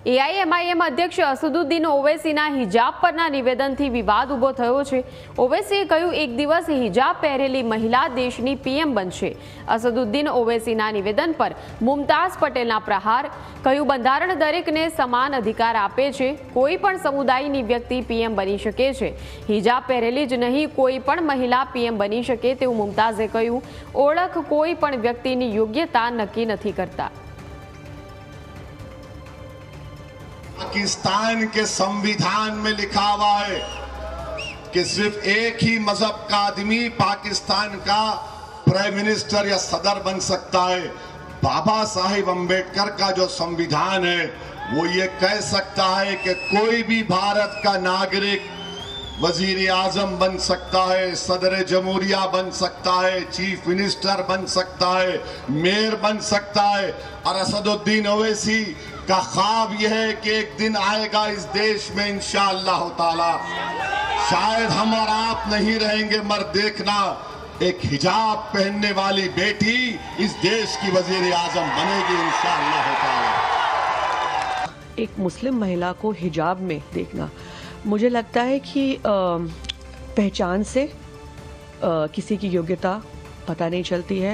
AIMIM અધ્યક્ષ અસદુદ્દીન ઓવૈસીના હિજાબ પરના નિવેદનથી વિવાદ ઊભો થયો છે। ઓવૈસીએ કહ્યું, એક દિવસ હિજાબ પહેરેલી મહિલા દેશની પીએમ બનશે। અસદુદ્દીન ઓવૈસીના નિવેદન પર મુમતાઝ પટેલના પ્રહાર। કહ્યું, બંધારણ દરેકને સમાન અધિકાર આપે છે। કોઈ પણ સમુદાયની વ્યક્તિ પીએમ બની શકે છે। હિજાબ પહેરેલી જ નહીં, કોઈ પણ મહિલા પીએમ બની શકે તેવું મુમતાઝે કહ્યું। ઓળખ કોઈ પણ વ્યક્તિની યોગ્યતા નક્કી નથી કરતા। पाकिस्तान के संविधान में लिखा हुआ है कि सिर्फ एक ही मजहब का आदमी पाकिस्तान का प्राइम मिनिस्टर या सदर बन सकता है। बाबा साहिब अम्बेडकर का जो संविधान है वो ये कह सकता है कि कोई भी भारत का नागरिक वजीर आजम बन सकता है, सदर जमहूरिया बन सकता है, चीफ मिनिस्टर बन सकता है, मेयर बन सकता है। और असदुद्दीन ओवैसी का ख्वाब यह है कि एक दिन आएगा इस देश में इंशाअल्लाह ताला, शायद हम और आप नहीं रहेंगे मगर देखना, एक हिजाब पहनने वाली बेटी इस देश की वजीर आजम बनेगी इंशाअल्लाह ताला। एक मुस्लिम महिला को हिजाब में देखना, मुझे लगता है कि पहचान से किसी की योग्यता पता नहीं चलती है।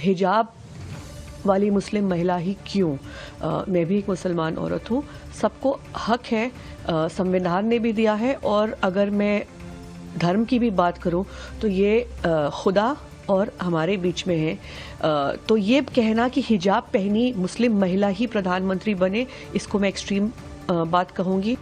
हिजाब वाली मुस्लिम महिला ही क्यों, मैं भी एक मुसलमान औरत हूँ, सबको हक है, संविधान ने भी दिया है। और अगर मैं धर्म की भी बात करूँ तो ये खुदा और हमारे बीच में है। तो ये कहना कि हिजाब पहनी मुस्लिम महिला ही प्रधानमंत्री बने, इसको मैं एक्सट्रीम बात कहूँगी।